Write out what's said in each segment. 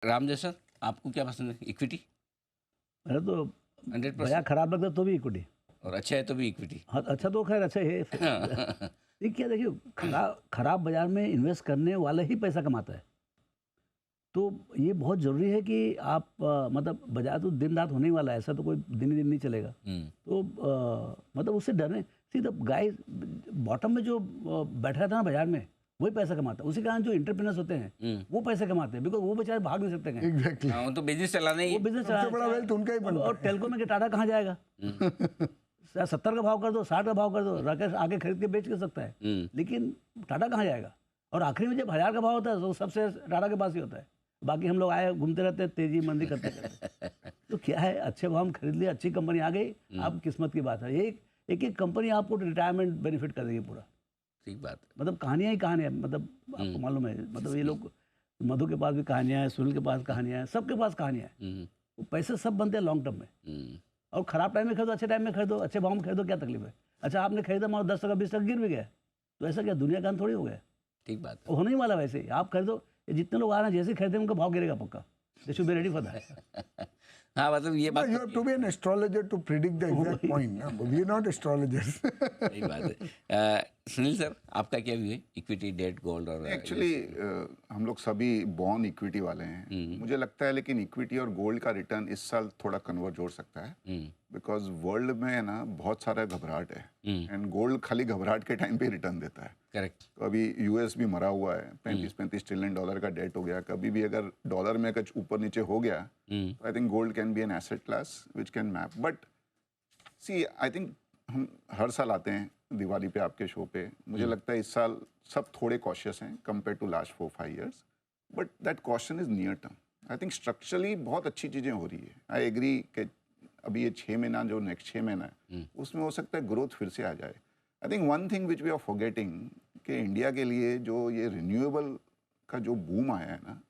Ramjay sir, आपको क्या पसंद है? इक्विटी? मेरा तो 100%? बया खराब लगता तो भी इक्विटी, और अच्छा है तो भी इक्विटी? हाँ अच्छा तो खैर अच्छा है। ये क्या, देखिए खराब बाजार में इन्वेस्ट करने वाला ही पैसा कमाता है। तो ये बहुत ज़रूरी है कि आप मतलब बाजार तो दिन रात होने ही वाला है, ऐसा तो कोई दिन ही दिन नहीं चलेगा। तो मतलब उससे डरने, सी द गाय बॉटम में जो बैठा था ना बाजार में, वही पैसा कमाता है। उसी कारण जो एंटरप्रेन्योर्स होते हैं वो पैसे कमाते हैं, बिकॉज वो बेचारे भाग नहीं सकते हैं। एग्जैक्टली, हाँ, तो बिजनेस चलाने ही वो बिजनेस सबसे बड़ा वेल्थ उनका ही बनता और टेलको में कि टाटा कहाँ जाएगा? 70 का भाव कर दो, 60 का भाव कर दो, राकेश आगे खरीद के बेच के सकता है, लेकिन टाटा कहाँ जाएगा? और आखिरी में जब 1000 का भाव होता है तो सबसे टाटा के पास ही होता है। बाकी हम लोग आए घूमते रहते हैं, तेजी मंदी करते करते। तो क्या है, अच्छे भाव हम खरीद लिए, अच्छी कंपनी आ गई, आप किस्मत की बात है। एक कंपनी आपको रिटायरमेंट बेनिफिट कर देगी पूरा। ठीक बात है। मतलब कहानियाँ ही कहानियाँ, मतलब आपको मालूम है, मतलब ये लोग, मधु के पास भी कहानियाँ हैं, सुनील के पास कहानियाँ हैं, सबके पास कहानियाँ हैं। वो पैसे सब बनते हैं लॉन्ग टर्म में। और खराब टाइम में खरीदो, अच्छे टाइम में खरीदो, अच्छे भाव में खरीदो, क्या तकलीफ है? अच्छा आपने खरीदा मानो 10 टका 20 टका गिर भी गया, तो ऐसा क्या दुनिया का अंत थोड़ी हो गया? ठीक बात है। वो होने ही वाला वैसे ही। आप खरीदो, जितने लोग आ रहे हैं जैसे खरीदे उनका भाव गिरेगा पक्का। They should be ready for that. हाँ, मतलब ये बात you have to be an astrologer to predict the exact point. We are not astrologers. सही बात है। सुनील सर, आपका क्या व्यू है इक्विटी, डेट, गोल्ड और एक्चुअली हम लोग सभी बॉर्न इक्विटी वाले हैं, मुझे लगता है। लेकिन इक्विटी और गोल्ड का रिटर्न इस साल थोड़ा कन्वर्ज हो सकता है, बिकॉज वर्ल्ड में है ना बहुत सारा घबराहट है, एंड गोल्ड खाली घबराहट के टाइम पे रिटर्न देता है। करेक्ट। तो अभी यूएस भी मरा हुआ है, 35 ट्रिलियन डॉलर का डेट हो गया। कभी भी अगर डॉलर में कुछ ऊपर नीचे हो गया तो I think gold can be an asset class which can map. But see, I think हम हर साल आते हैं दिवाली पे आपके शो पे, मुझे लगता है इस साल सब थोड़े कॉशियस हैं compare to last 4-5 years, but that caution is near term. I think structurally बहुत अच्छी चीज़ें हो रही है। आई एग्री कि अभी ये 6 महीना जो नेक्स्ट 6 महीना है उसमें हो सकता है ग्रोथ फिर से आ जाए। I think one thing which we are forgetting कि इंडिया के लिए जो ये रिन्यूएबल का जो बूम आया है ना,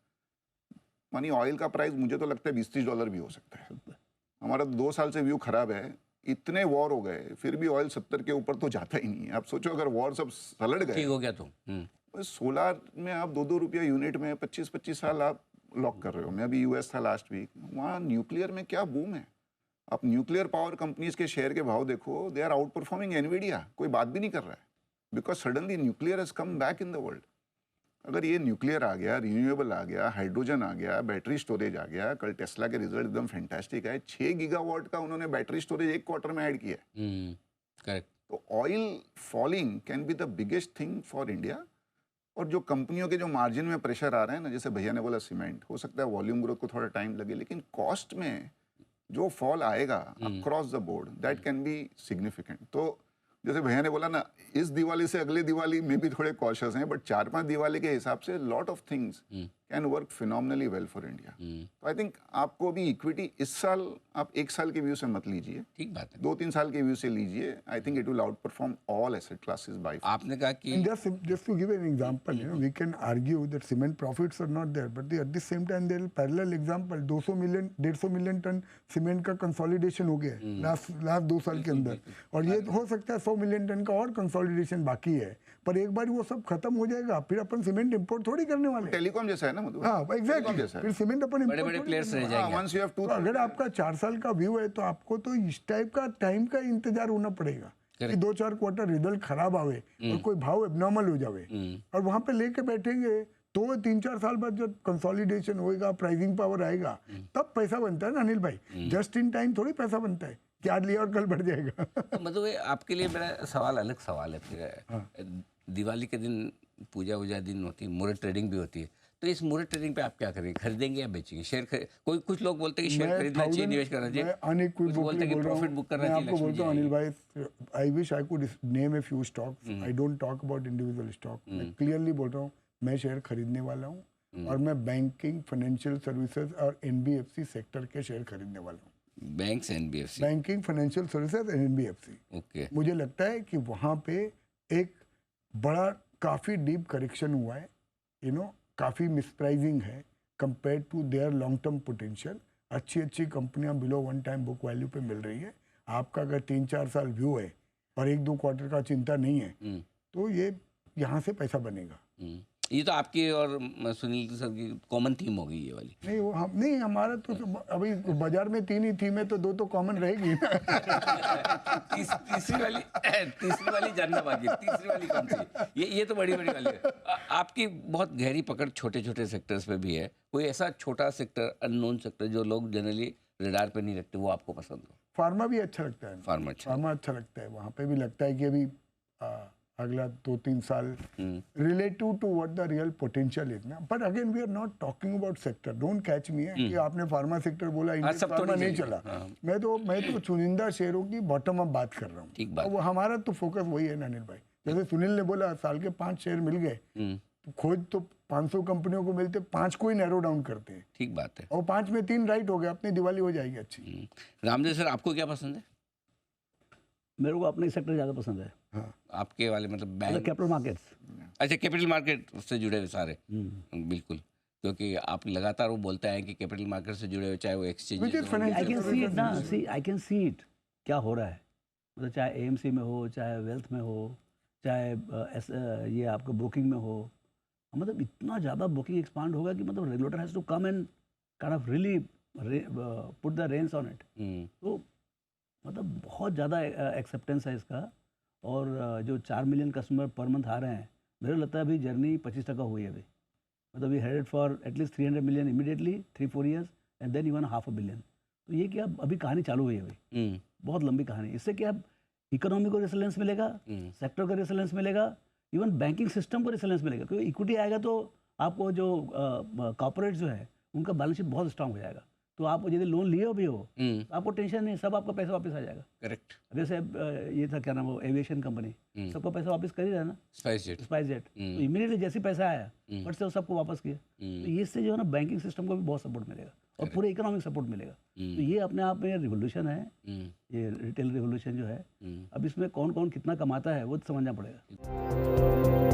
मानी ऑयल का प्राइस मुझे तो लगता है $20-30 भी हो सकता है। हमारा 2 साल से व्यू खराब है, इतने वॉर हो गए फिर भी ऑयल 70 के ऊपर तो जाता ही नहीं है। आप सोचो अगर वॉर सब सलट गए, ठीक हो गया तो सोलार में आप 2-2 रुपया यूनिट में 25-25 साल आप लॉक कर रहे हो। मैं अभी यूएस था लास्ट वीक, वहाँ न्यूक्लियर में क्या बूम है। आप न्यूक्लियर पावर कंपनीज के शेयर के भाव देखो, they are outperforming Nvidia. कोई बात भी नहीं कर रहा है, because suddenly nuclear has come back in the world. अगर ये न्यूक्लियर आ गया, रिन्यूएबल आ गया, हाइड्रोजन आ गया, बैटरी स्टोरेज आ गया, कल टेस्ला के रिजल्ट एकदम फैंटास्टिक है, 6 गीगावाट का उन्होंने बैटरी स्टोरेज एक क्वार्टर में ऐड किया है। करेक्ट। तो oil falling can be the biggest thing for India. और जो कंपनियों के जो मार्जिन में प्रेशर आ रहे हैं ना, जैसे भैया ने बोला सीमेंट, हो सकता है वॉल्यूम ग्रोथ को थोड़ा टाइम लगे, लेकिन कॉस्ट में जो फॉल आएगा across the board that can be significant. तो जैसे भैया ने बोला ना, इस दिवाली से अगले दिवाली में भी थोड़े कॉशियस हैं, बट 4-5 दिवाली के हिसाब से lot of things can work phenomenally well for India. तो आई थिंक आपको भी इक्विटी इस साल आप 1 साल के व्यू से मत लीजिए, ठीक बात है, 2-3 साल के व्यू से लीजिए। I think it will out perform all asset classes bye. आपने कहा कि just to give an example, we can argue that cement profits are not there, but at the same time there is parallel example, 200 million 150 million ton cement का consolidation हो गया है last 2 साल के अंदर, और ये हो सकता है 100 मिलियन टन का और कंसोलिडेशन बाकी है। पर एक बार वो सब खत्म हो जाएगा, फिर अपन सीमेंट इंपोर्ट थोड़ी करने वाले। टेलीकॉम जैसा है ना मतलब। हाँ एग्जैक्टली, फिर सीमेंट अपन बड़े-बड़े प्लेयर्स रह जाएंगे। तो अगर आपका 4 साल का व्यू है तो आपको तो इस टाइप का टाइम का इंतजार होना पड़ेगा कि 2-4 क्वार्टर रिजल्ट खराब आवे और कोई भाव एबनॉर्मल हो जावे, और वहां पे लेके बैठेंगे तो 3-4 साल बाद जब कंसोलिडेशन होएगा, प्राइसिंग पावर आएगा, तब पैसा बनता है ना अनिल भाई। जस्ट इन टाइम थोड़ी पैसा बनता है कि आज लिया और कल बढ़ जाएगा। मतलब आपके लिए मेरा सवाल अलग सवाल है फिर। दिवाली के दिन पूजा वूजा दिन होती है, मुहूर्त ट्रेडिंग भी होती है, तो इस मुहूर्त ट्रेडिंग पे आप क्या करेंगे? खरीदेंगे या बेचेंगे शेयर? कोई कुछ लोग बोलते हैं कि शेयर खरीदना चाहिए, निवेश करना चाहिए, कुछ बोलते हैं कि प्रॉफिट बुक करना चाहिए। आपको बोलता हूँ अनिल भाई, I wish I could name a few stocks, I don't talk about individual stock. मैं क्लियरली बोल रहा हूँ, मैं शेयर खरीदने वाला हूँ, और मैं बैंकिंग, फाइनेंशियल सर्विसेज और एनबीएफसी सेक्टर के शेयर खरीदने वाला हूँ। Banks, NBFC, banking, financial services and NBFC. Okay, मुझे लगता है कि वहाँ पे एक बड़ा काफ़ी डीप करेक्शन हुआ है, काफ़ी मिसप्राइजिंग है compare to their long term potential. अच्छी कंपनियां बिलो 1 टाइम बुक वैल्यू पे मिल रही है। आपका अगर 3-4 साल व्यू है और 1-2 क्वार्टर का चिंता नहीं है, तो ये यहाँ से पैसा बनेगा। ये तो आपकी और सुनील सर की कॉमन थीम हो गई ये वाली। नहीं वो हम नहीं, हमारा तो अभी बाजार में 3 ही थीम है तो 2 तो कॉमन रहेगी ना। तीसरी वाली जानना बाकी है। तीसरी वाली कौन सी? ये तो बड़ी वाली है। आपकी बहुत गहरी पकड़ छोटे छोटे सेक्टर्स पे भी है। कोई ऐसा छोटा सेक्टर, अननोन सेक्टर जो लोग जनरली रडार पे नहीं रखते, वो आपको पसंद हो? फार्मा भी अच्छा लगता है। फार्मा अच्छा। फार्मा अच्छा लगता है, वहाँ पे भी लगता है कि अभी अगला 2-3 साल relative to what the real potential is ना। But again we are not talking about sector, don't catch me है कि आपने फार्मा सेक्टर बोला, इंडियन सब फार्मा थोड़ी नहीं चलेगी। चला। हाँ। मैं तो चुनिंदा शेयरों की बॉटम अप बात कर रहा हूँ। ठीक बात। वो हमारा तो फोकस वही है ना अनिल भाई। जैसे सुनील ने बोला साल के 5 शेयर मिल गए, तो खोज तो 500 कंपनियों को मिलते, 5 को ही नैरो डाउन करते हैं, ठीक बात है। और 5 में 3 राइट हो गए, अपनी दिवाली हो जाएगी अच्छी। रामदेव सर, आपको क्या पसंद है? मेरे को अपने सेक्टर ज़्यादा पसंद है, आपके वाले मतलब बैंक? Capital markets. अच्छा, कैपिटल मार्केट से जुड़े हुए सारे। बिल्कुल, क्योंकि आप लगातार वो बोलते हैं कि कैपिटल मार्केट से जुड़े हुए, चाहे वो exchange, Which is financial I can see it ना, सी आई कैन सी इट क्या हो रहा है। मतलब चाहे एएमसी में हो, चाहे वेल्थ में हो, चाहे ये आपको ब्रोकिंग में हो, मतलब इतना ज़्यादा ब्रोकिंग एक्सपांड होगा कि मतलब regulator has to come and kind of really put the reins on it. तो मतलब बहुत ज़्यादा एक्सेप्टेंस है इसका। और जो 4 मिलियन कस्टमर पर मंथ आ रहे हैं, मेरे को लगता है अभी जर्नी 25% हुई है अभी। मतलब we headed for at least 300 million immediately 3-4 years and then even ½ billion. तो ये क्या अभी कहानी चालू हुई है अभी, बहुत लंबी कहानी। इससे क्या इकोनॉमी को रेसिलेंस मिलेगा, सेक्टर को रेसिलेंस मिलेगा, इवन बैंकिंग सिस्टम को रेसिलेंस मिलेगा, क्योंकि इक्विटी आएगा तो आपको जो कॉर्पोरेट जो है उनका बैलेंस शीट बहुत स्ट्रांग हो जाएगा। तो आप यदि लोन लिए भी हो तो आपको टेंशन नहीं, सब आपका पैसा वापस आ जाएगा। करेक्ट। जैसे ये था क्या नाम, वो एविएशन कंपनी, सबका पैसा वापस कर ही रहा है ना, स्पाइस जेट। तो इमीडिएटली जैसे पैसा आया बट से वो सबको वापस किया। तो ये इससे जो है ना बैंकिंग सिस्टम को भी बहुत सपोर्ट मिलेगा और पूरे इकोनॉमिक सपोर्ट मिलेगा। तो ये अपने आप में रिवोल्यूशन है, ये रिटेल रिवोल्यूशन जो है। अब इसमें कौन कौन कितना कमाता है वो तो समझना पड़ेगा।